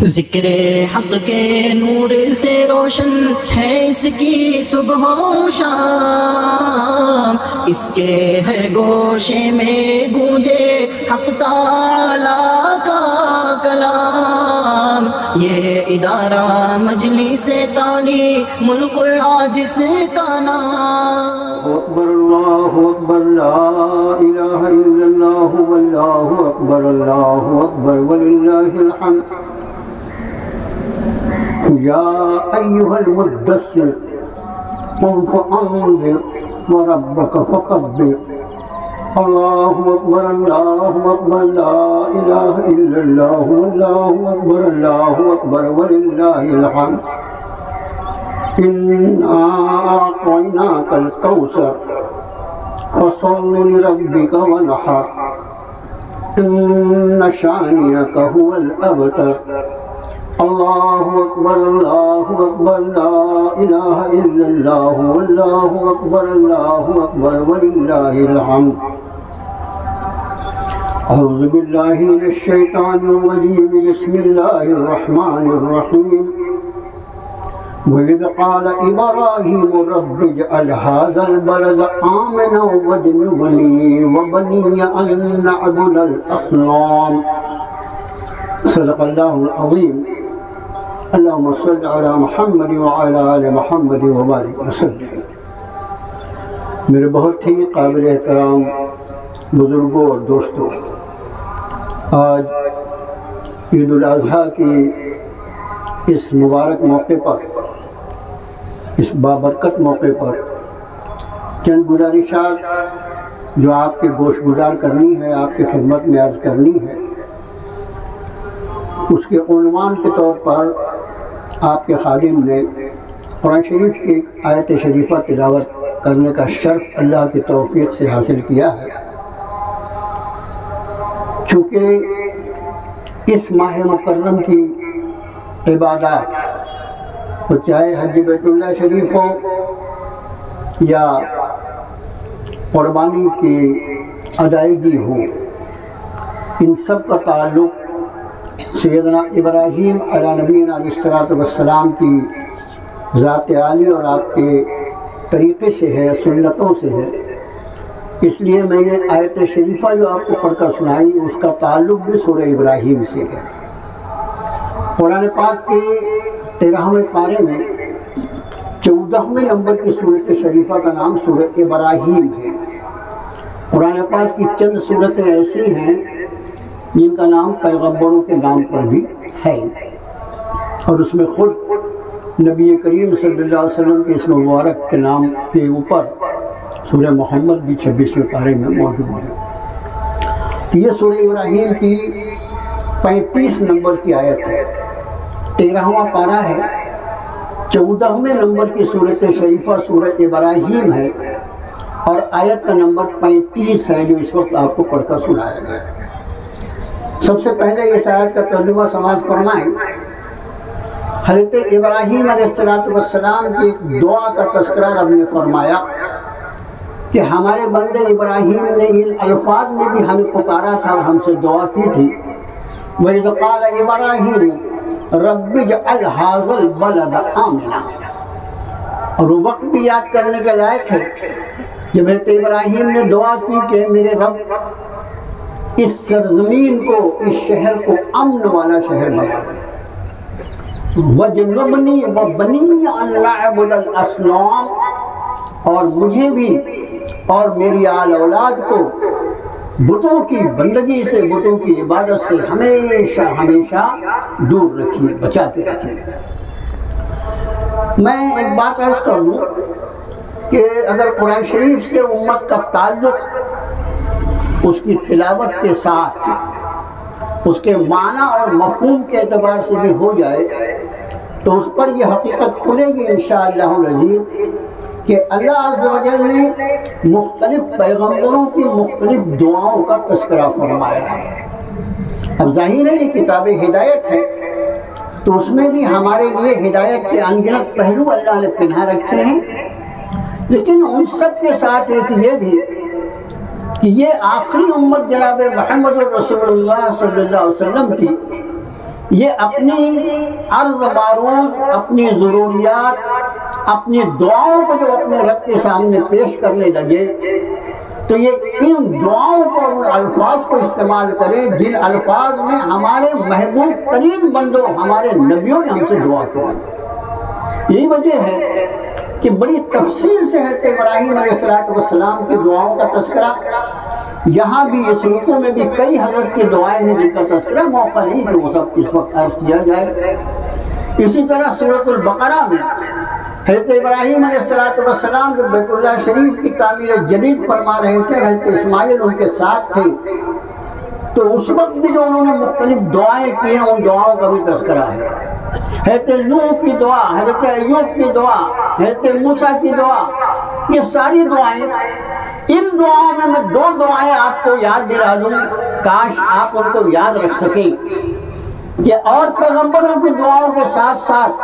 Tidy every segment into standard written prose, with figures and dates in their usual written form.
ذکر حق کے نور سے روشن ہے اس کی صبح و شام، اس کے ہر گوشے میں گونجے حق تعالی کا کلام۔ یہ ادارہ مجلس تعلیم القرآن جس کا نام۔ اکبر اللہ اکبر لا الہ الا اللہ واللہ اکبر اللہ اکبر وللہ الحمد۔ یا ایھا المدثر قم فانذر وربک فکبر۔ اللہ اکبر لا الہ الا اللہ واللہ اکبر اللہ اکبر وللہ الحمد۔ انا اعطیناک الکوثر فصل لربک وانحر ان شانئک هو الابتر۔ اللہ اکبر لا الہ الا اللہ واللہ اکبر وللہ الحمد۔ اعوذ باللہ من الشیطان الرجیم، بسم اللہ الرحمن الرحیم۔ وَإِذْ قَالَ إِبْرَاهِيمُ رَبِّ اجْعَلْ هَٰذَا الْبَلَدَ آمِنًا وَاجْنُبْنِي وَبَنِيَّ أَن نَّعْبُدَ الْأَصْنَامَ۔ صدق اللہ العظیم۔ اللہم صل علی محمد وعلی آل محمد وبارک وسلم۔ میرے بہت ہی قابل احترام بزرگوں اور دوستوں، آج عید الاضحیٰ کی اس مبارک موقع پر، اس بابرکت موقع پر چند گزارشات جو آپ کے گوش گزار کرنی ہے، آپ کی خدمت میں عرض کرنی ہے، اس کے عنوان کے طور پر آپ کے خادم نے قرآن شریف کی ایک آیت شریفہ تلاوت کرنے کا شرف اللہ کی توفیق سے حاصل کیا ہے۔ چونکہ اس ماہ مکرم کی عبادات، وہ چاہے حج بیت اللہ شریف ہو یا قربانی کی ادائیگی ہو، ان سب کا تعلق سیدنا ابراہیم علیہ نبینا علیہ الصلوۃ والسلام کی ذات عالی اور آپ کے طریقے سے ہے، سنتوں سے ہے۔ اس لیے میں نے آیت شریفہ جو آپ کو پڑھ کر سنائی، اس کا تعلق بھی سورہ ابراہیم سے ہے۔ قرآن پاک کے 13ویں پارے میں 14ویں نمبر کی سورۃ شریفہ کا نام سورہ ابراہیم ہے۔ قرآن پاک کی چند سورتیں ایسی ہیں جن کا نام پیغمبروں کے نام پر بھی ہے، اور اس میں خود نبی کریم صلی اللہ علیہ وسلم کے اسم مبارک کے نام کے اوپر سورہ محمد بھی 26ویں پارے میں موجود ہے۔ یہ سورہ ابراہیم کی 35 نمبر کی آیت ہے، 13واں پارہ ہے، 14ویں نمبر کی سورۃ شریفہ سورہ ابراہیم ہے، اور آیت کا نمبر 35 ہے جو اس وقت آپ کو پڑھ کر سنایا گیا ہے۔ سب سے پہلے اس آیت کا ترجمہ سماعت فرمائیں۔ حضرت ابراہیم علیہ السلام کی ایک دعا کا تذکرہ رب نے فرمایا کہ ہمارے بندے ابراہیم نے ان الفاظ میں بھی ہمیں پکارا تھا اور ہم سے دعا کی تھی۔ وَإِذْ قَالَ إِبْرَاهِيمُ رَبِّ اجْعَلْ هَٰذَا الْبَلَدَ آمِنًا، اور وہ وقت بھی یاد کرنے کے لائق ہے جب حضرت ابراہیم نے دعا کی کہ میرے رب اس سرزمین کو، اس شہر کو امن والا شہر بنا دے۔ وَجْنُبْنِي وَبَنِيَّ أَن نَّعْبُدَ الْأَصْنَامَ، اور مجھے بھی اور میری آل اولاد کو بتوں کی بندگی سے، بتوں کی عبادت سے ہمیشہ ہمیشہ دور رکھیے، بچاتے رکھیے۔ میں ایک بات عرض کر دوں کہ اگر قرآن شریف سے امت کا تعلق اس کی تلاوت کے ساتھ اس کے معنی اور مفہوم کے اعتبار سے بھی ہو جائے تو اس پر یہ حقیقت کھلے گی انشاءاللہ العزیز کہ اللہ عز و جل نے مختلف پیغمبروں کی مختلف دعاؤں کا تذکرہ فرمایا ہے۔ اب ظاہر ہے یہ کتاب ہدایت ہے تو اس میں بھی ہمارے لیے ہدایت کے انگنت پہلو اللہ نے پنہا رکھے ہیں، لیکن ان سب کے ساتھ ایک یہ بھی کہ یہ آخری امت جناب محمد رسول اللہ صلی اللہ علیہ وسلم کی یہ اپنی عرض معروض، اپنی ضروریات، اپنی دعاؤں کو جو اپنے رب کے سامنے پیش کرنے لگے تو یہ ان دعاؤں کو اور ان الفاظ کو استعمال کریں جن الفاظ میں ہمارے محبوب ترین بندوں، ہمارے نبیوں نے ہم سے دعا کی۔ یہی وجہ ہے کہ بڑی تفصیل سے حضرت ابراہیم علیہ السلام کی دعاؤں کا تذکرہ یہاں بھی اس رکوع میں بھی کئی حضرت کی دعائیں ہیں جن کا تذکرہ موقع نہیں ہے وہ سب اس وقت عرض کیا جائے۔ اسی طرح سورۃ البقرہ میں حضرت ابراہیم علیہ السلام جو بیت اللہ شریف کی تعمیر جدید فرما رہے تھے، حضرت اسماعیل ان کے ساتھ تھے، تو اس وقت بھی جو انہوں نے مختلف دعائیں کی ہیں ان دعاؤں کا بھی تذکرہ ہے۔ حضرت نوح کی دعا، حضرت ایوب کی دعا، حضرت موسیٰ کی دعا، یہ ساری دعائیں، ان دعاؤں میں دو دعائیں آپ کو یاد دلا دوں، کاش آپ ان کو یاد رکھ سکیں کہ اور پیغمبروں کی دعاؤں کے ساتھ ساتھ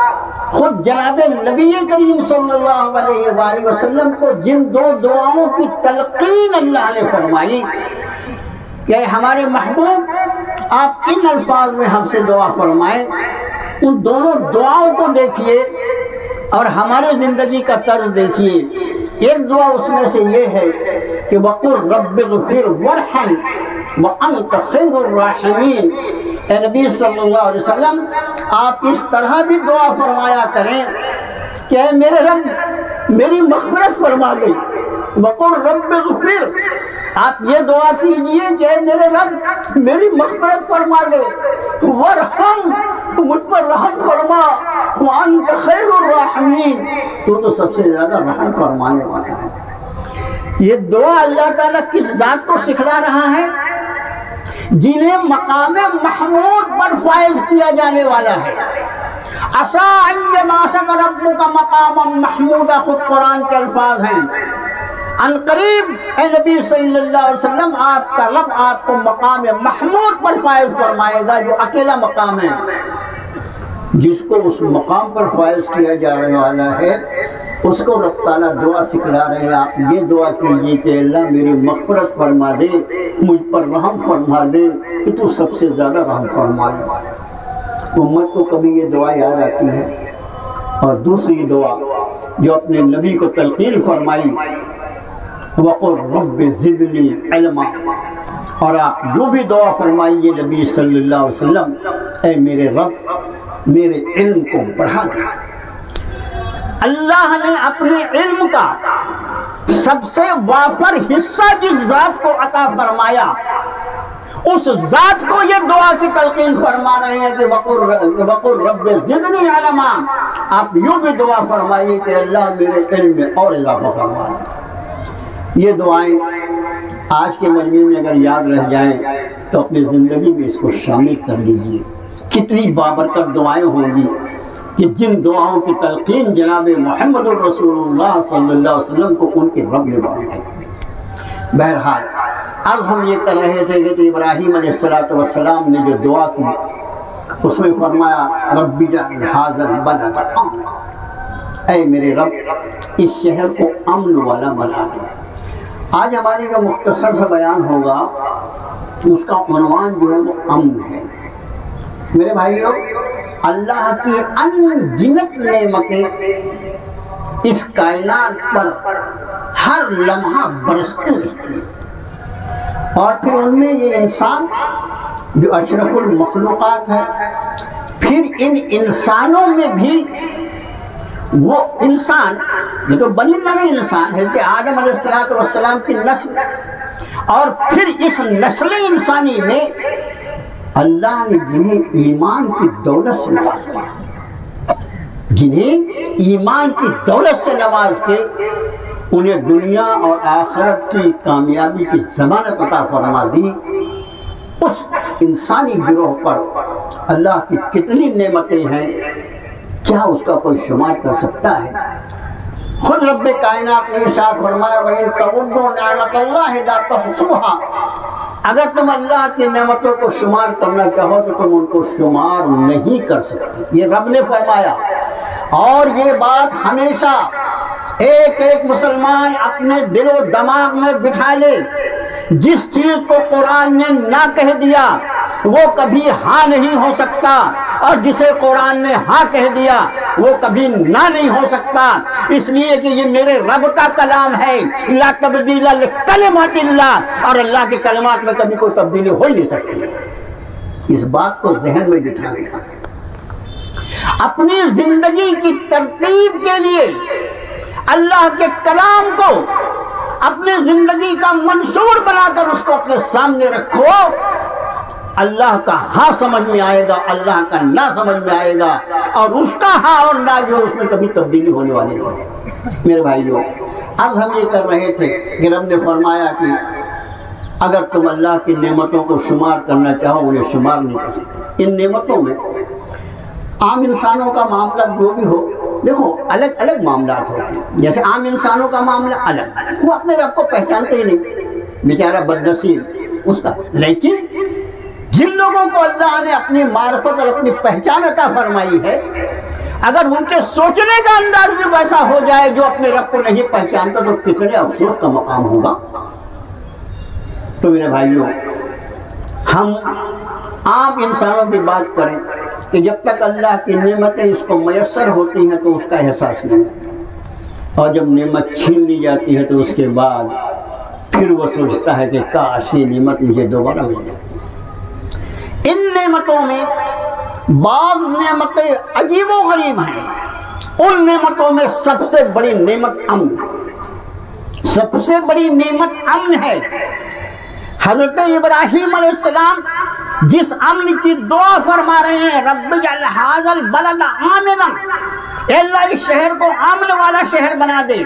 خود جناب نبی کریم صلی اللہ علیہ وآلہ وسلم کو جن دو دعاؤں کی تلقین اللہ نے فرمائی کہ ہمارے محبوب آپ ان الفاظ میں ہم سے دعا فرمائیں، ان دونوں دعاؤں کو دیکھیے اور ہمارے زندگی کا طرز دیکھیے۔ ایک دعا اس میں سے یہ ہے کہ وَقُلْ رَبِّ اغْفِرْ وَارْحَمْ وَأَنْتَ خَيْرُ الرَّاحِمِينَ۔ اے نبی صلی اللہ علیہ وسلم آپ اس طرح بھی دعا فرمایا کریں کہ اے میرے رب میری مغفرت فرما دے۔ وَقُلْ رَبِّ اغْفِرْ، آپ یہ دعا کیجئے کہ اے میرے رب میری مغفرت فرما دے، وَارْحَمْ، مجھ پر رحم فرما، وَأَنْتَ خَيْرُ الرَّاحِمِينَ، تو سب سے زیادہ رحم فرمانے والا ہے۔ یہ دعا اللہ تعالیٰ کس ذات کو سکھلا رہا ہے؟ جنہیں مقام محمود پر فائز کیا جانے والا ہے۔ عَسَىٰ أَن يَبْعَثَكَ رَبُّكَ مَقَامًا مَحْمُودًا، خود قرآن کے الفاظ ہیں۔ ان قریب اے نبی صلی اللہ علیہ وسلم آپ کا رب آپ کو مقام محمود پر فائز فرمائے گا، جو اکیلا مقام ہے۔ جس کو اس مقام پر فائز کیا جانے والا ہے اس کو رب تعالیٰ دعا سکھلا رہے ہیں۔ آپ یہ دعا کیجئے کہ اللہ میری مغفرت فرما دے، مجھ پر رحم فرما دے کہ تو سب سے زیادہ رحم فرمانے والا ہے۔ امت کو کبھی یہ دعا یاد آتی ہے۔ اور دوسری دعا جو اپنے نبی کو تلقین فرمائی، وَقُلْ رَبِّ زِدْنِي عِلْمًا، اور آپ جو بھی دعا فرمائیے نبی صلی اللہ علیہ وسلم، اے میرے رب میرے علم کو بڑھا دے۔ اللہ نے اپنے علم کا سب سے وافر حصہ جس ذات کو عطا فرمایا، اس ذات کو یہ دعا کی تلقین فرما رہے ہیں کہ وَقُلْ رَبِّ زِدْنِي عِلْمًا، آپ یوں بھی دعا فرمائیے کہ اللہ میرے علم میں اور اضافہ فرما دے۔ یہ دعائیں آج کے مجمع میں اگر یاد رہ جائیں تو اپنی زندگی میں اس کو شامل کر لیجئے۔ کتنی بابرکت دعائیں ہوں گی کہ جن دعاؤں کی تلقین جناب محمد الرسول اللہ صلی اللہ علیہ وسلم کو ان کے رب نے فرمائی۔ بہرحال عرض ہم یہ کر رہے تھے کہ ابراہیم علیہ السلام نے جو دعا کی اس میں فرمایا رب اجعل ھذا البلد آمنا، اے میرے رب اس شہر کو امن والا بنا دے۔ آج ہماری جو مختصر سا بیان ہوگا اس کا عنوان جو ہے وہ امن ہے۔ میرے بھائیوں، اللہ کی انگنت نعمتیں اس کائنات پر ہر لمحہ برستی رہتی ہیں، اور پھر ان میں یہ انسان جو اشرف المخلوقات ہے، پھر ان انسانوں میں بھی وہ انسان یہ تو بنی نوع انسان حضرت آدم علیہ السلام کی نسل، اور پھر اس نسل انسانی میں اللہ نے جنہیں ایمان کی دولت سے نواز کیا، جنہیں ایمان کی دولت سے نواز کے انہیں دنیا اور آخرت کی کامیابی کی ضمانت عطا فرما دی، اس انسانی گروہ پر اللہ کی کتنی نعمتیں ہیں، کیا اس کا کوئی شمار کر سکتا ہے؟ خود رب کائنات نے ارشاد فرمایا وَإِن تَعُدُّوا نِعْمَتَ اللَّهِ لَا تُحْصُوهَا، اگر تم اللہ کی نعمتوں کو شمار کرنا چاہو تو تم ان کو شمار نہیں کر سکتے، یہ رب نے فرمایا۔ اور یہ بات ہمیشہ ایک ایک مسلمان اپنے دل و دماغ میں بٹھا لے، جس چیز کو قرآن نے نہ کہہ دیا وہ کبھی ہاں نہیں ہو سکتا، اور جسے قرآن نے ہاں کہہ دیا وہ کبھی نہ نہیں ہو سکتا، اس لیے کہ یہ میرے رب کا کلام ہے، لا تبدیل لکلمات اللہ، اور اللہ کے کلمات میں کبھی کوئی تبدیلی ہو ہی نہیں سکتی۔ اس بات کو ذہن میں بٹھا لیا، اپنی زندگی کی ترتیب کے لیے اللہ کے کلام کو اپنی زندگی کا منشور بنا کر اس کو اپنے سامنے رکھو، اللہ کا ہاں سمجھ میں آئے گا، اللہ کا نہ سمجھ میں آئے گا، اور اس کا ہاں اور نہ جو اس میں کبھی تبدیلی ہونے والی نہیں۔ میرے بھائیو، عرض ہم یہ کر رہے تھے کہ رب نے فرمایا کہ اگر تم اللہ کی نعمتوں کو شمار کرنا چاہو انہیں شمار نہیں کر سکتے۔ ان نعمتوں میں عام انسانوں کا معاملہ جو بھی ہو، دیکھو الگ الگ معاملات ہوتے ہیں، جیسے عام انسانوں کا معاملہ الگ، وہ اپنے رب کو پہچانتے ہی نہیں، بیچارہ بدنصیب اس کا، لیکن جن لوگوں کو اللہ نے اپنی معرفت اور اپنی پہچان عطا فرمائی ہے، اگر ان کے سوچنے کا انداز بھی ویسا ہو جائے جو اپنے رب کو نہیں پہچانتا تو کتنے افسوس کا مقام ہوگا۔ تو میرے بھائیوں، ہم عام انسانوں کی بات کریں کہ جب تک اللہ کی نعمتیں اس کو میسر ہوتی ہیں تو اس کا احساس نہیں ہوتا، اور جب نعمت چھین لی جاتی ہے تو اس کے بعد پھر وہ سوچتا ہے کہ کاش یہ نعمت مجھے دوبارہ مل جائے۔ ان نعمتوں میں بعض نعمتیں عجیب و غریب ہیں، ان نعمتوں میں سب سے بڑی نعمت امن ہے، سب سے بڑی نعمت امن ہے۔ حضرت ابراہیم علیہ السلام جس امن کی دعا فرما رہے ہیں، رب اجعل ھذا البلد آمنا، اے اللہ اس شہر کو امن والا شہر بنا دے،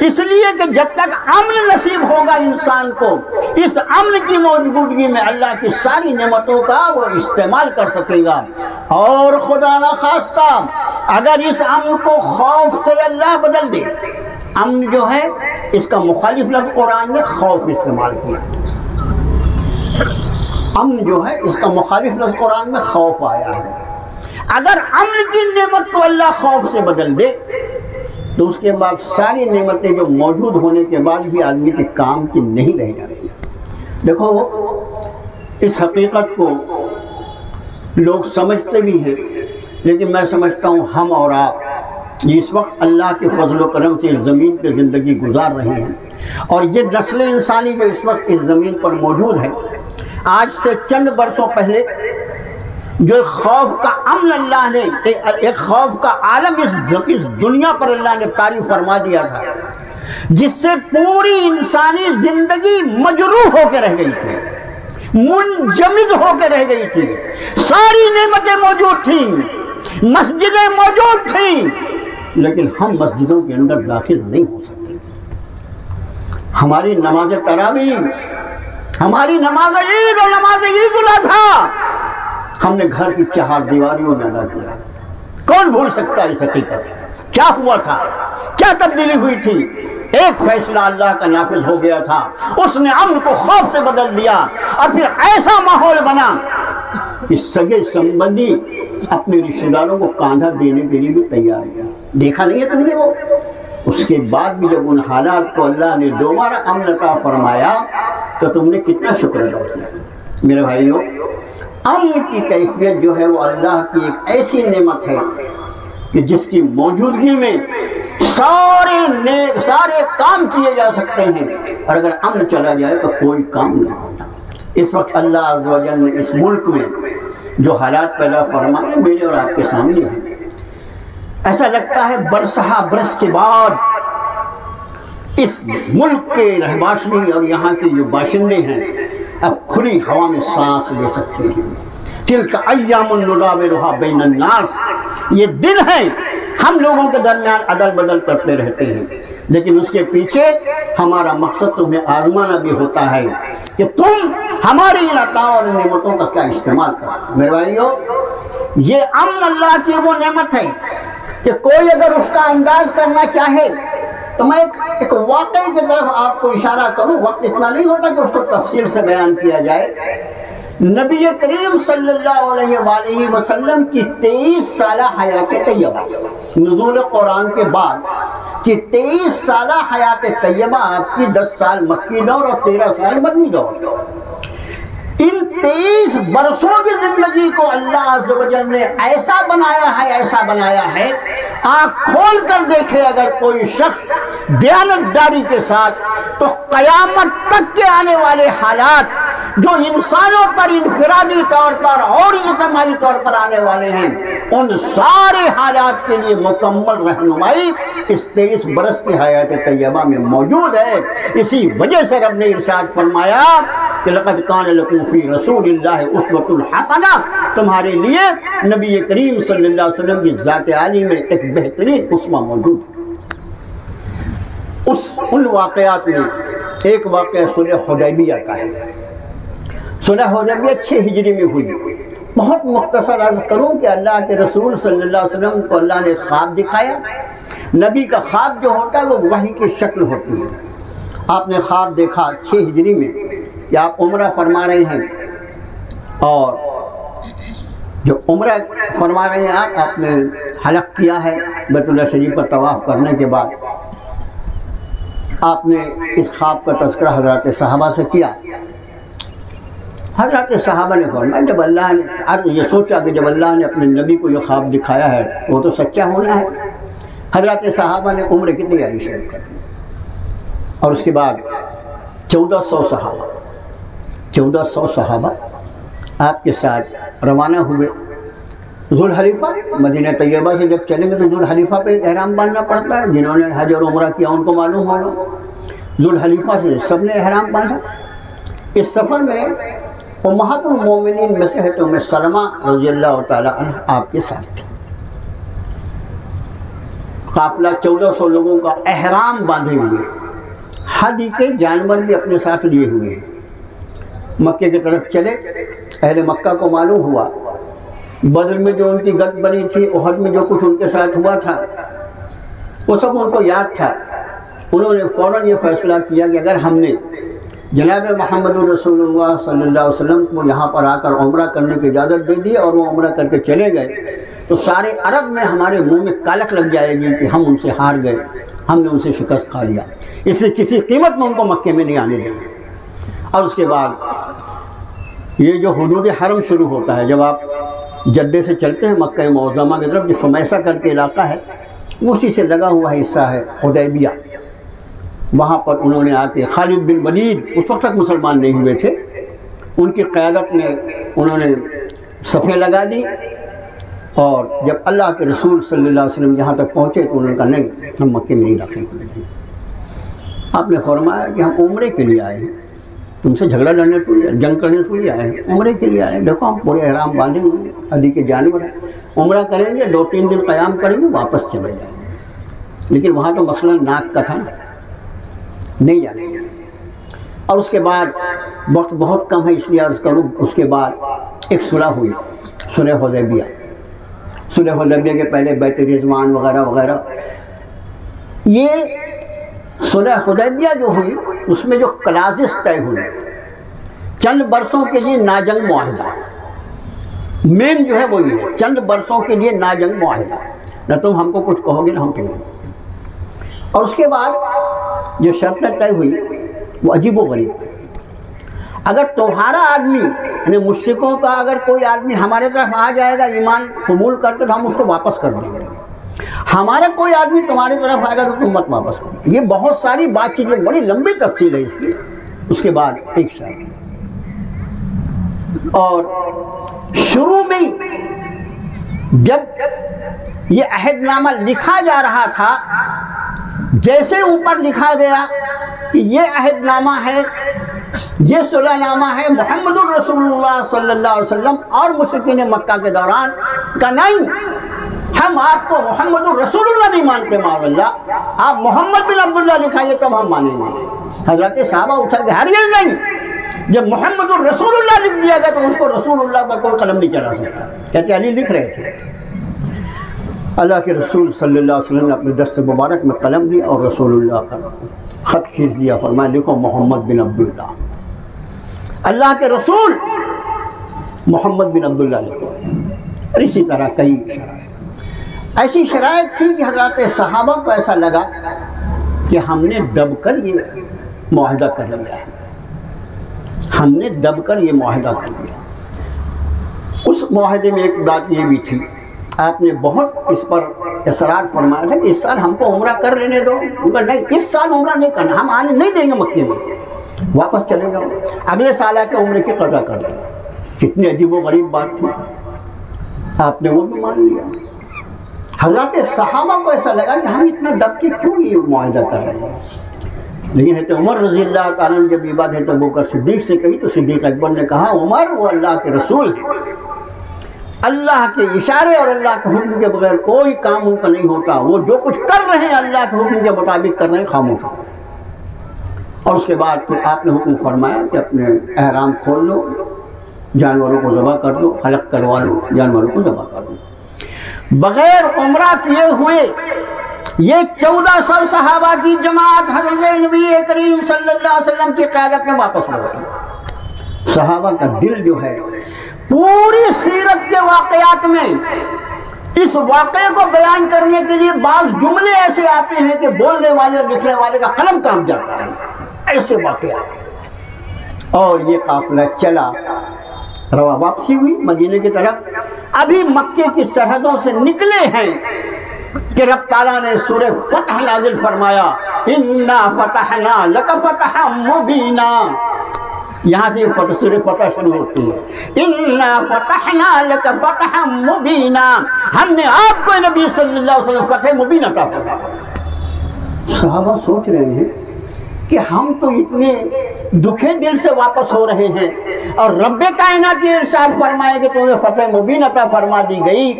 اس لیے کہ جب تک امن نصیب ہوگا انسان کو، اس امن کی موجودگی میں اللہ کی ساری نعمتوں کا وہ استعمال کر سکے گا۔ اور خدا نخواستہ اگر اس امن کو خوف سے اللہ بدل دے، امن جو ہے اس کا مخالف لفظ قرآن نے خوف استعمال کیا، امن جو ہے اس کا مخالف لفظ قرآن میں خوف آیا ہے۔ اگر امن کی نعمت کو اللہ خوف سے بدل دے تو اس کے بعد ساری نعمتیں جو موجود ہونے کے بعد بھی آدمی کے کام کی نہیں رہ جاتی۔ دیکھو اس حقیقت کو لوگ سمجھتے بھی ہیں، لیکن میں سمجھتا ہوں ہم اور آپ اس وقت اللہ کے فضل و کرم سے اس زمین پہ زندگی گزار رہے ہیں، اور یہ نسل انسانی جو اس وقت اس زمین پر موجود ہے، آج سے چند برسوں پہلے جو خوف کا امن اللہ نے، ایک خوف کا عالم اس دنیا پر اللہ نے طاری فرما دیا تھا، جس سے پوری انسانی زندگی مجروح ہو کے رہ گئی تھی، منجمد ہو کے رہ گئی تھی، ساری نعمتیں موجود تھیں، مسجدیں موجود تھیں، لیکن ہم مسجدوں کے اندر داخل نہیں ہو سکتے۔ ہماری نماز تراویح، ہماری نماز عید اور نماز عید الاضحیٰ ہم نے گھر کی چہار دیواریوں میں ادا کیا۔ کون بھول سکتا ہے اس حقیقت؟ کیا ہوا تھا، کیا تبدیلی ہوئی تھی؟ ایک فیصلہ اللہ کا نافذ ہو گیا تھا، اس نے امن کو خوف سے بدل دیا، اور پھر ایسا ماحول بنا کہ سگے سمبندی اپنے رشتہ داروں کو کاندھا دینے کے لیے بھی تیار ہے۔ دیکھا نہیں ہے تم نے وہ؟ اس کے بعد بھی جب ان حالات کو اللہ نے دوبارہ امن عطا فرمایا تو تم نے کتنا شکر ادا کیا۔ میرے بھائیوں، امن کی کیفیت جو ہے وہ اللہ کی ایک ایسی نعمت ہے کہ جس کی موجودگی میں سارے کام کیے جا سکتے ہیں، اور اگر امن چلا جائے تو کوئی کام نہیں ہوتا۔ اس وقت اللہ عز و جل نے اس ملک میں جو حالات پیدا فرمائے میرے اور آپ کے سامنے ہیں، ایسا لگتا ہے برسہ برس کے بعد اس ملک کے رہباشی اور یہاں کے جو باشندے ہیں اب کھلی ہوا میں سانس لے سکتے ہیں۔ تلک ایام نداولھا بین الناس، یہ دن ہیں ہم لوگوں کے درمیان عدل بدل کرتے رہتے ہیں، لیکن اس کے پیچھے ہمارا مقصد تمہیں آزمانا بھی ہوتا ہے کہ تم ہماری ان عطا اور نعمتوں کا کیا استعمال کرو۔ میرے بھائیو، یہ امن اللہ کی وہ نعمت ہے کہ کوئی اگر اس کا انداز کرنا چاہے تو میں ایک واقعے کی طرف آپ کو اشارہ کروں، وقت اتنا نہیں ہوتا کہ اس کو تفصیل سے بیان کیا جائے۔ نبی کریم صلی اللہ علیہ وآلہ وسلم کی 23 سالہ حیات طیبہ، نزول قرآن کے بعد کی 23 سالہ حیات طیبہ، آپ کی 10 سال مکی دور اور 13 سال مدنی دور، ان 23 برسوں کی زندگی کو اللہ عز و جل نے ایسا بنایا ہے، آنکھ کھول کر دیکھے اگر کوئی شخص دیانتداری کے ساتھ، تو قیامت تک کے آنے والے حالات جو انسانوں پر انفرادی طور پر اور اجتماعی طور پر آنے والے ہیں، ان سارے حالات کے لیے مکمل رہنمائی اس 23 برس کی حیات طیبہ میں موجود ہے۔ اسی وجہ سے رب نے ارشاد فرمایا کہ لقد کان لکم فی رسول اللہ اسوۃ حسنہ، تمہارے لیے نبی کریم صلی اللہ علیہ وسلم کی ذات عالی میں ایک بہترین اسوہ موجود ہے۔ ان واقعات میں ایک واقعہ صلح حدیبیہ کا ہے۔ صلح حدیبیہ 6 ہجری میں ہوئی۔ بہت مختصر عرض کروں کہ اللہ کے رسول صلی اللہ علیہ وسلم کو اللہ نے خواب دکھایا۔ نبی کا خواب جو ہوتا ہے وہ وحی کی شکل ہوتی ہے۔ آپ نے خواب دیکھا 6 ہجری میں کہ آپ عمرہ فرما رہے ہیں، اور جو عمرہ فرما رہے ہیں آپ نے حلق کیا ہے بیت اللہ شریف پر طواف کرنے کے بعد۔ آپ نے اس خواب کا تذکرہ حضرات صحابہ سے کیا۔ حضرات صحابہ نے فرمایا، جب اللہ نے یہ سوچا کہ جب اللہ نے اپنے نبی کو یہ خواب دکھایا ہے وہ تو سچا ہونا ہے۔ حضرات صحابہ نے عمرے کی تیاری شروع کر دی، اور اس کے بعد 1400 صحابہ آپ کے ساتھ روانہ ہوئے۔ ذوالحلیفہ مدینہ طیبہ سے جب چلیں گے تو ذوالحلیفہ پہ احرام باندھنا پڑتا ہے، جنہوں نے حج اور عمرہ کیا ان کو معلوم ہوگا۔ ذوالحلیفہ سے سب نے احرام باندھا۔ اس سفر میں امہات المومنین میں سے ہے ام سلمہ رضی اللہ تعالیٰ عنہ آپ کے ساتھ تھی۔ قافلہ 1400 لوگوں کا احرام باندھے ہوئے، ہدی کے جانور بھی اپنے ساتھ لیے ہوئے ہیں۔ مکے کی طرف چلے۔ اہل مکہ کو معلوم ہوا بدر میں جو ان کی گت بنی تھی، احد میں جو کچھ ان کے ساتھ ہوا تھا، وہ سب ان کو یاد تھا۔ انہوں نے فوراً یہ فیصلہ کیا کہ اگر ہم نے جناب محمد رسول اللہ صلی اللہ علیہ وسلم کو یہاں پر آ کر عمرہ کرنے کی اجازت دے دی اور وہ عمرہ کر کے چلے گئے تو سارے عرب میں ہمارے منہ میں کالک لگ جائے گی کہ ہم ان سے ہار گئے، ہم نے ان سے شکست کھا لیا، اس لیے کسی قیمت میں ان کو مکے میں نہیں آنے دیں گے۔ اور اس کے بعد یہ جو حدود حرم شروع ہوتا ہے، جب آپ جدے سے چلتے ہیں مکہ معظمہ کی طرف، جو شمیسہ کر کے علاقہ ہے اسی سے لگا ہوا حصہ ہے حدیبیہ۔ وہاں پر انہوں نے آ کے خالد بن ولید اس وقت تک مسلمان نہیں ہوئے تھے، ان کی قیادت میں انہوں نے صفیں لگا دی، اور جب اللہ کے رسول صلی اللہ علیہ وسلم یہاں تک پہنچے تو انہوں نے کہا نہیں، ہم مکے میں نہیں داخل ہونے دیں گے۔ آپ نے فرمایا کہ ہم عمرے کے لیے آئے ہیں، تم سے جھگڑا لڑنے کے لیے، جنگ کرنے کے لیے آئے ہیں، عمرے کے لیے آئے ہیں۔ دیکھو ہم پورے احرام باندھے ہوئے ہیں، ہدی کے جانور ہیں، عمرہ کریں گے، 2-3 دن قیام کریں گے، واپس چلے جائیں گے۔ لیکن وہاں تو مسئلہ ناک کا تھا، نہیں جانے گے۔ اور اس کے بعد وقت بہت کم ہے اس لیے عرض کروں، اس کے بعد ایک صلح ہوئی، صلح حدیبیہ۔ صلح حدیبیہ کے پہلے بیت رضوان وغیرہ وغیرہ۔ یہ صلح حدیبیہ جو ہوئی اس میں جو کلازز طے ہوئی، چند برسوں کے لیے ناجنگ معاہدہ، مین جو ہے وہ یہ ہے، چند برسوں کے لیے ناجنگ معاہدہ، نہ تم ہم کو کچھ کہو گے نہ ہم تمہیں۔ اور اس کے بعد جو شرطیں طے ہوئی وہ عجیب و غریب تھی۔ اگر تمہارا آدمی یعنی مشرکوں کا اگر کوئی آدمی ہمارے طرف آ جائے گا ایمان قبول کر کے تو ہم اس کو واپس کر دیں گے، ہمارا کوئی آدمی تمہاری طرف آئے گا تو تم مت واپس کرو۔ یہ بہت ساری بات چیزیں، بڑی لمبی تفصیل ہے اس کی۔ اس کے بعد ایک شرط، اور شروع میں جب یہ عہد نامہ لکھا جا رہا تھا، جیسے اوپر لکھا گیا کہ یہ عہد نامہ ہے، یہ صلح نامہ ہے محمد الرسول اللہ صلی اللہ علیہ وسلم اور مشرکین مکہ کے دوران کا، نہیں، ہم آپ کو محمد الرسول اللہ نہیں مانتے، معاذ اللہ، آپ محمد بن عبداللہ لکھائیے تب ہم مانیں گے۔ حضرت صحابہ اٹھا کے ہرگز نہیں، جب محمد الرسول اللہ لکھ دیا گیا تو اس کو رسول اللہ پر کوئی قلم نہیں چلا سکتا۔ کہتے علی لکھ رہے تھے، اللہ کے رسول صلی اللہ علیہ وسلم نے اپنے دست مبارک میں قلم لیا اور رسول اللہ کا خط کھینچ دیا، فرمایا لکھو محمد بن عبداللہ، اللہ کے رسول محمد بن عبداللہ لکھو۔ اور اسی طرح کئی شرائط، ایسی شرائط تھی کہ حضرات صحابہ کو ایسا لگا کہ ہم نے دب کر یہ معاہدہ کر لیا ہے، ہم نے دب کر یہ معاہدہ کر دیا۔ اس معاہدے میں ایک بات یہ بھی تھی، آپ نے بہت اس پر اصرار فرمایا تھا کہ اس سال ہم کو عمرہ کر لینے دو۔ نہیں، اس سال عمرہ نہیں کرنا، ہم آنے نہیں دیں گے مکے میں، واپس چلے جاؤ، اگلے سال آ کے عمرے کی قضا کر لیں۔ کتنی عجیب و غریب بات تھی، آپ نے وہ بھی مان لیا۔ حضرات صحابہ کو ایسا لگا کہ ہم اتنا دب کے کیوں یہ معاہدہ کر رہے ہیں، لیکن حضرت عمر رضی اللہ تعالیٰ نے جب یہ بات حضرت ابوبکر صدیق سے کہی تو صدیق اکبر نے کہا عمر وہ اللہ کے رسول ہیں، اللہ کے اشارے اور اللہ کے حکم کے بغیر کوئی کام ان کا نہیں ہوتا، وہ جو کچھ کر رہے ہیں اللہ کے حکم کے مطابق کر رہے ہیں، خاموش ہو۔ اور اس کے بعد پھر آپ نے حکم فرمایا کہ اپنے احرام کھول لو، جانوروں کو ذبح کر دو، حلق کروا لو، جانوروں کو ذبح کر دو۔ بغیر عمرہ کیے ہوئے یہ 1400 صحابہ کی جماعت حضرت نبی کریم صلی اللہ علیہ وسلم کی قیادت میں واپس لوٹی۔ صحابہ کا دل جو ہے پوری سیرت کے واقعات میں اس واقعے کو بیان کرنے کے لیے بعض جملے ایسے آتے ہیں کہ بولنے والے اور لکھنے والے کا قلم کانپ جاتا ہے، ایسے واقعات۔ اور یہ قافلہ چلا، روا واپسی ہوئی مدینے کی طرف، ابھی مکے کی سرحدوں سے نکلے ہیں کہ رب تعالیٰ نے سورہ فتح نازل فرمایا، اِنَّا فَتَحْنَا لَكَ فَتَحًا مُبِينًا۔ یہاں سے سورہ فتح شروع ہوتی ہے، اِنَّا فَتَحْنَا لَكَ فَتَحًا مُبِينًا، ہم نے آپ کو نبی صلی اللہ علیہ وسلم فتح مبین عطا فرمایا۔ صحابہ سوچ رہے ہیں کہ ہم تو اتنے دکھے دل سے واپس ہو رہے ہیں اور رب کائنات یہ ارشاد فرمائے کہ تمہیں فتح مبین عطا فرما دی گئی۔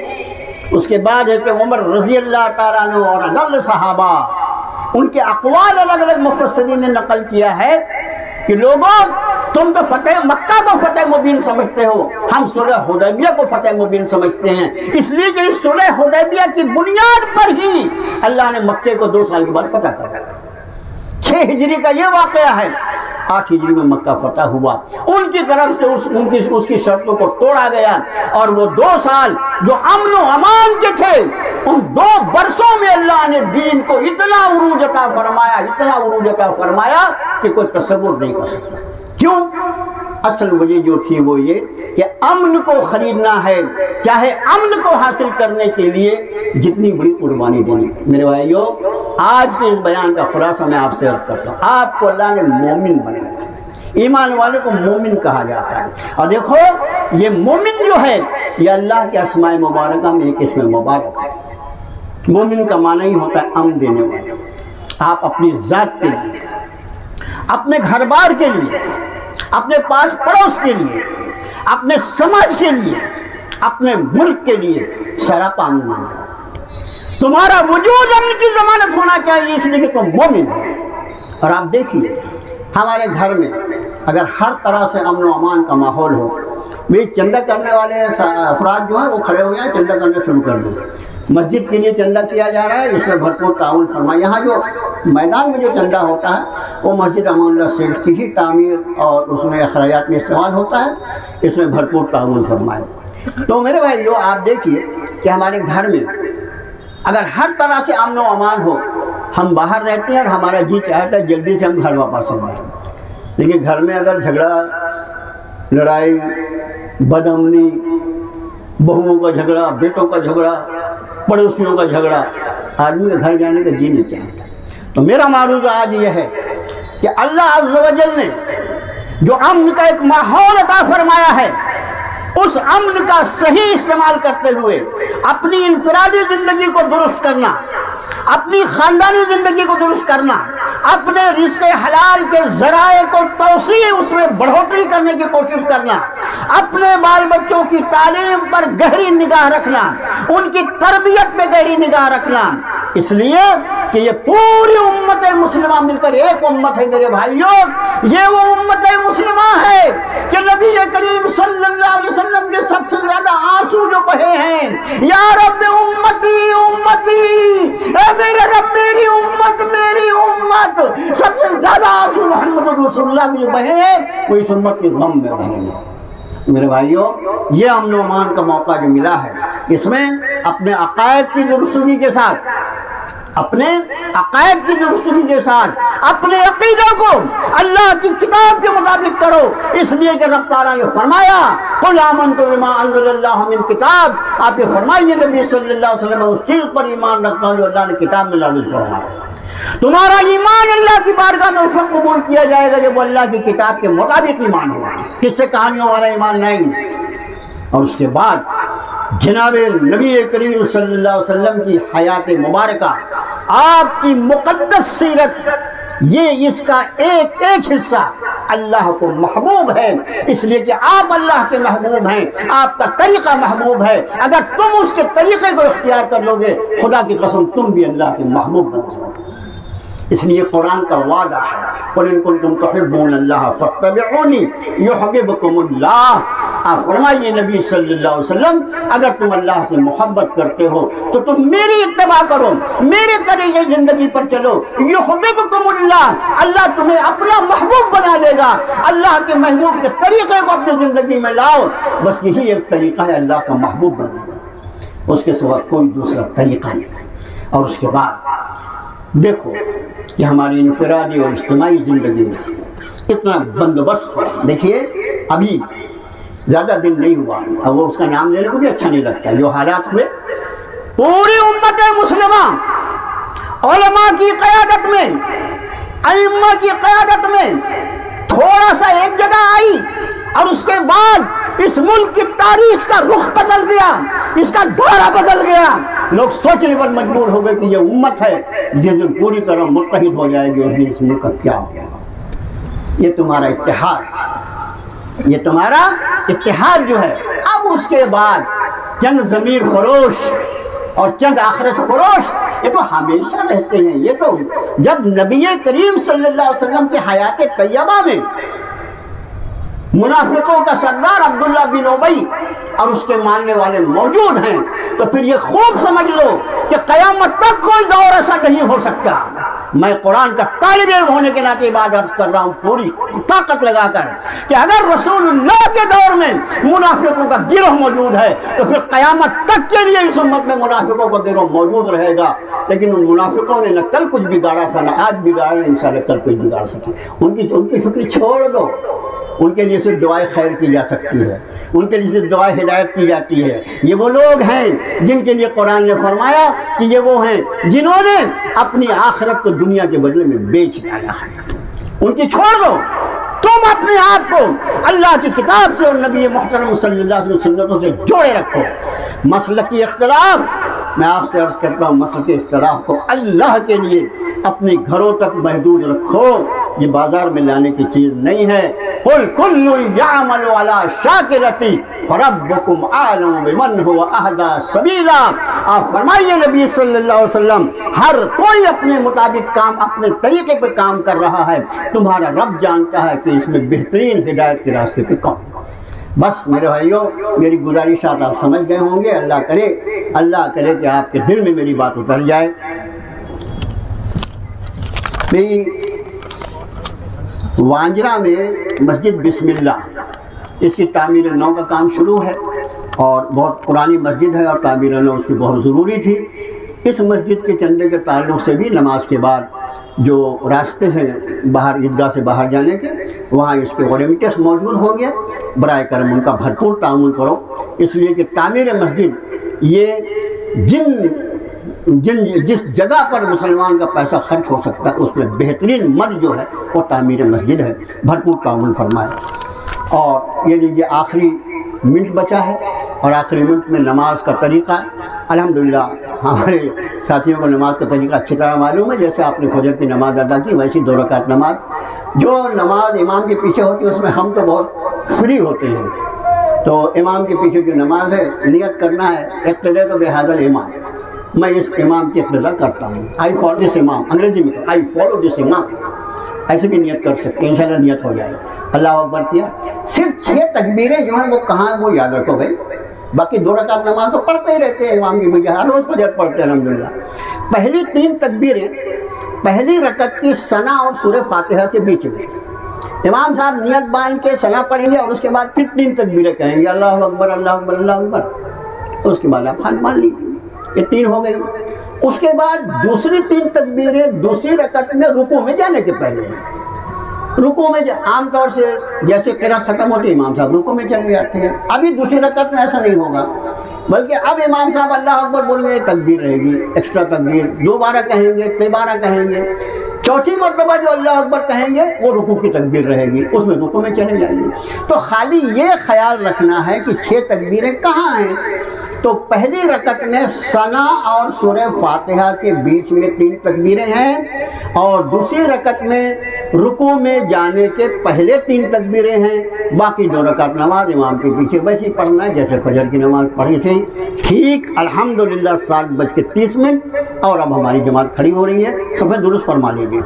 اس کے بعد ہے کہ عمر رضی اللہ تعالیٰ عنہ اور اضل صحابہ، ان کے اقوال الگ الگ مفسرین نے نقل کیا ہے کہ لوگوں تم تو فتح مکہ کو فتح مبین سمجھتے ہو، ہم صلح حدیبیہ کو فتح مبین سمجھتے ہیں، اس لیے کہ اس صلح حدیبیہ کی بنیاد پر ہی اللہ نے مکے کو 2 سال کے بعد فتح کر دیا۔ 6 ہجری کا یہ واقعہ ہے، 8 ہجری میں مکہ فتح ہوا، ان کی طرف سے اس کی شرطوں کو توڑا گیا، اور وہ 2 سال جو امن و امان کے تھے، ان 2 برسوں میں اللہ نے دین کو اتنا عروج عطا فرمایا، اتنا عروج عطا فرمایا کہ کوئی تصور نہیں کر سکتا۔ کیوں؟ اصل وجہ جو تھی وہ یہ کہ امن کو خریدنا ہے، چاہے امن کو حاصل کرنے کے لیے جتنی بڑی قربانی دینی۔ میرے بھائیو، آج کے اس بیان کا خلاصہ میں آپ سے عرض کرتا ہوں، آپ کو اللہ نے مومن بنایا، ایمان والے کو مومن کہا جاتا ہے۔ اور دیکھو یہ مومن جو ہے یہ اللہ کے اسماء مبارکہ میں ایک اسم مبارک ہے۔ مومن کا معنی ہی ہوتا ہے امن دینے والا۔ آپ اپنی ذات کے لیے، اپنے گھر بار کے لیے، اپنے پاس پڑوس کے لیے، اپنے سماج کے لیے، اپنے ملک کے لیے سراپا امن مانگو۔ تمہارا وجود امن کی ضمانت ہونا چاہیے، اس لیے کہ تم مومن ہو۔ اور آپ دیکھیے ہمارے گھر میں اگر ہر طرح سے امن و امان کا ماحول ہو، وہ چندہ کرنے والے افراد جو ہیں وہ کھڑے ہو جائیں، چندہ کرنا شروع کر دیں۔ مسجد کے لیے چندہ کیا جا رہا ہے، اس میں بھرپور تعاون فرمائے۔ یہاں جو میدان میں جو چندہ ہوتا ہے وہ مسجد امان اللہ سیٹ کی ہی تعمیر اور اس میں اخراجات میں استعمال ہوتا ہے، اس میں بھرپور تعاون فرمائے۔ تو میرے بھائی جو آپ دیکھیے کہ ہمارے گھر میں اگر ہر طرح سے امن و امان ہو، ہم باہر رہتے ہیں اور ہمارا جی چاہتا ہے جلدی سے ہم گھر واپس آ جائیں، لیکن گھر میں اگر جھگڑا، لڑائی، بد امنی، بہوؤں کا جھگڑا، بیٹوں کا جھگڑا، پڑوسیوں کا جھگڑا، آدمی کے گھر جانے کا جی نہیں چاہتا۔ تو میرا معروضہ آج یہ ہے کہ اللہ عز و جل نے جو امن کا ایک ماحول عطا فرمایا ہے، اس امن کا صحیح استعمال کرتے ہوئے اپنی انفرادی زندگی کو درست کرنا، اپنی خاندانی زندگی کو درست کرنا، اپنے رزق حلال کے ذرائع کو توسیع، اس میں بڑھوتری کرنے کی کوشش کرنا، اپنے بال بچوں کی تعلیم پر گہری نگاہ رکھنا، ان کی تربیت پہ گہری نگاہ رکھنا، اس لیے کہ یہ پوری امت مسلمہ مل کر ایک امت ہے۔ میرے بھائیوں، یہ وہ امت مسلمہ ہے کہ نبی کریم صلی اللہ علیہ وسلم کے سب سے زیادہ آنسو جو بہے ہیں، یا رب امتی امتی، اے میرے رب میری امت میری امت، سب سے زیادہ آنسو محمد رسول اللہ میں جو بہے ہیں وہ اس امت کے غم میں بہے ہیں۔ میرے بھائیوں، یہ امن و امان کا موقع جو ملا ہے، اس میں اپنے عقائد کی درستگی کے ساتھ اپنے عقائد کی درستگی کے ساتھ اپنے عقیدہ کو اللہ کی کتاب کے مطابق کرو، اس لیے کہ رب تعالیٰ نے فرمایا قُلْ آمَنْتُ بِمَا أَنزَلَ اللَّهُ مِنْ کتاب، آپ یہ فرمائیے نبی صلی اللہ علیہ وسلم اس چیز پر ایمان رکھتا ہوں جو اللہ نے کتاب میں نازل فرمایا۔ تمہارا ایمان اللہ کی بارگاہ میں اس وقت قبول کیا جائے گا جب وہ اللہ کی کتاب کے مطابق ایمان ہوگا، کس سے کہانیوں والا ایمان نہیں۔ اور اس کے بعد جناب نبی کریم صلی اللہ علیہ وسلم کی حیات مبارکہ، آپ کی مقدس سیرت، یہ اس کا ایک ایک حصہ اللہ کو محبوب ہے، اس لیے کہ آپ اللہ کے محبوب ہیں، آپ کا طریقہ محبوب ہے۔ اگر تم اس کے طریقے کو اختیار کر لو گے، خدا کی قسم تم بھی اللہ کے محبوب بن جاؤ گے۔ اس لیے قرآن کا وعدہ ہے قُلْ إِن كُنتُمْ تُحِبُّونَ اللَّهَ فَاتَّبِعُونِي يُحْبِبْكُمُ اللَّهُ۔ آپ فرمائیے نبی صلی اللہ علیہ وسلم اگر تم اللہ سے محبت کرتے ہو تو تم میری اتباع کرو، میرے طریقے زندگی پر چلو، يُحْبِبْكُمُ اللَّهُ، اللہ تمہیں اپنا محبوب بنا دے گا۔ اللہ کے محبوب کے طریقے کو اپنی زندگی میں لاؤ، بس یہی ایک طریقہ ہے اللہ کا محبوب بننے کا، اس کے سوا کوئی دوسرا طریقہ نہیں ہے۔ اور اس کے بعد دیکھو کہ ہماری انفرادی اور اجتماعی زندگی میں اتنا بندوبست ہو۔ دیکھیے ابھی زیادہ دن نہیں ہوا، اب وہ اس کا نام لینے کو بھی اچھا نہیں لگتا، جو حالات ہوئے پوری امت مسلمہ علماء کی قیادت میں، ائمہ کی قیادت میں تھوڑا سا ایک جگہ آئی اور اس کے بعد اس ملک کی تاریخ کا رخ بدل گیا، اس کا دھارا بدل گیا۔ لوگ سوچنے پر مجبور ہو گئے کہ یہ امت ہے جس دن پوری طرح متحد ہو جائے گی، اس دن اس ملک کا کیا ہوگا۔ یہ تمہارا اتحاد، یہ تمہارا اتحاد جو ہے، اب اس کے بعد چند ضمیر فروش اور چند آخرت فروش یہ تو ہمیشہ رہتے ہیں۔ یہ تو جب نبی کریم صلی اللہ علیہ وسلم کی حیات طیبہ میں منافقوں کا سردار عبداللہ بن ابی اور اس کے ماننے والے موجود ہیں، تو پھر یہ خوب سمجھ لو کہ قیامت تک کوئی دور ایسا نہیں ہو سکتا۔ میں قرآن کا طالب علم ہونے کے ناطے بات عرض کر رہا ہوں پوری طاقت لگا کر کہ اگر رسول اللہ کے دور میں منافقوں کا گروہ موجود ہے تو پھر قیامت تک کے لیے اس امت میں منافقوں کا گروہ موجود رہے گا۔ لیکن ان منافقوں نے نہ کل کچھ بگاڑا تھا، نہ آج بگاڑا، انشاءاللہ کل کچھ بگاڑ سکے۔ ان کی فکر چھوڑ دو، ان کے لیے صرف دعائیں خیر کی جا سکتی ہے، ان کے لیے صرف دعائیں ہدایت کی جاتی ہے۔ یہ وہ لوگ ہیں جن کے لیے قرآن نے فرمایا کہ یہ وہ ہیں جنہوں نے اپنی آخرت کو دنیا کے بدلے میں بیچ ڈالا ہے۔ ان کی چھوڑ دو، تم اپنے آپ کو اللہ کی کتاب سے اور نبی محترم صلی اللہ علیہ وسلم سنتوں سے جوڑے رکھو۔ مسلکی اختلاف، میں آپ سے عرض کرتا ہوں مسلکی اختلاف کو اللہ کے لیے اپنے گھروں تک محدود رکھو، یہ بازار میں لانے کی چیز نہیں ہے۔ قُلْ كُلٌّ يَعْمَلُ عَلَى شَاكِلَتِهِ فَرَبُّكُمْ أَعْلَمُ بِمَنْ هُوَ أَهْدَىٰ سَبِيلًا۔ آپ فرمائیے نبی صلی اللہ علیہ وسلم ہر کوئی اپنے مطابق کام، اپنے طریقے پہ کام کر رہا ہے، تمہارا رب جانتا ہے کہ اس میں بہترین ہدایت کے راستے پہ کون۔ بس میرے بھائیوں، میری گزارشات آپ سمجھ گئے ہوں گے۔ اللہ کرے کہ آپ کے دل میں میری بات اتر جائے۔ وانجرا میں مسجد بسم اللہ، اس کی تعمیر نو کا کام شروع ہے اور بہت پرانی مسجد ہے اور تعمیر نو اس کی بہت ضروری تھی۔ اس مسجد کے چندے کے تعلق سے بھی نماز کے بعد جو راستے ہیں باہر عیدگاہ سے باہر جانے کے، وہاں اس کے والنٹیئرس موجود ہوں گے، برائے کرم ان کا بھرپور تعاون کرو، اس لیے کہ تعمیر مسجد یہ جس جگہ پر مسلمان کا پیسہ خرچ ہو سکتا ہے اس میں بہترین مد جو ہے وہ تعمیر مسجد ہے، بھرپور تعاون فرمائے۔ اور یہ لیجیے آخری منٹ بچا ہے اور آخری منٹ میں نماز کا طریقہ، الحمدللہ ہمارے ساتھیوں کو نماز کا طریقہ اچھی طرح معلوم ہے۔ جیسے آپ نے فجر کی نماز ادا کی ویسی 2 رکعت نماز، جو نماز امام کے پیچھے ہوتی ہے اس میں ہم تو بہت فری ہوتے ہیں، تو امام کے پیچھے جو نماز ہے نیت کرنا ہے اقتداء تو بہذا الامام، میں اس امام کی اقتداء کرتا ہوں، آئی فالو دس امام، انگریزی میں آئی فالو دس امام، ایسے بھی نیت کر سکتے ہیں، انشاءاللہ نیت ہو جائے۔ اللہ اکبر کیا، صرف 6 تکبیریں جو ہیں وہ کہاں وہ یاد رکھو بھائی، باقی 2 رکعت نماز تو پڑھتے ہی رہتے ہیں امام کی بجائے، ہر روز فجر پڑھتے ہیں الحمدللہ۔ پہلی 3 تکبیریں پہلی رکعت کی ثنا اور سورہ فاتحہ کے بیچ میں، امام صاحب نیت باندھ کے ثنا پڑھیں گے اور اس کے بعد پھر 3 تکبیریں کہیں گے، اللہ اکبر اللہ اکبر اللہ اکبر، اس کے بعد آپ خان مان لیجیے، یہ 3 ہو گئی۔ اس کے بعد دوسری 3 تکبیریں دوسری رکعت میں رکوع میں جانے کے پہلے ہیں۔ رکوع میں عام طور سے جیسے قرات ختم ہوتی ہے امام صاحب رکوع میں چلے جاتے ہیں، ابھی دوسری رکعت میں ایسا نہیں ہوگا، بلکہ اب امام صاحب اللہ اکبر بولیں گے، تکبیر رہے گی، ایکسٹرا تکبیر 2 بار کہیں گے، 3 بار کہیں گے، چوتھی مرتبہ جو اللہ اکبر کہیں گے وہ رکوع کی تکبیر رہے گی، اس میں رکوع میں چلے جائیں گے۔ تو خالی یہ خیال رکھنا ہے کہ 6 تکبیریں کہاں ہیں، تو پہلی رکعت میں ثنا اور سورہ فاتحہ کے بیچ میں 3 تکبیریں ہیں، اور دوسری رکعت میں رکوع میں جانے کے پہلے 3 تکبیریں ہیں، باقی 2 رکعت نماز امام کے پیچھے ویسے ہی پڑھنا ہے جیسے فجر کی نماز پڑھی تھی۔ ٹھیک الحمدللہ 7:30 اور اب ہماری جماعت کھڑی ہو رہی ہے، صفحہ درست فرما لیجیے۔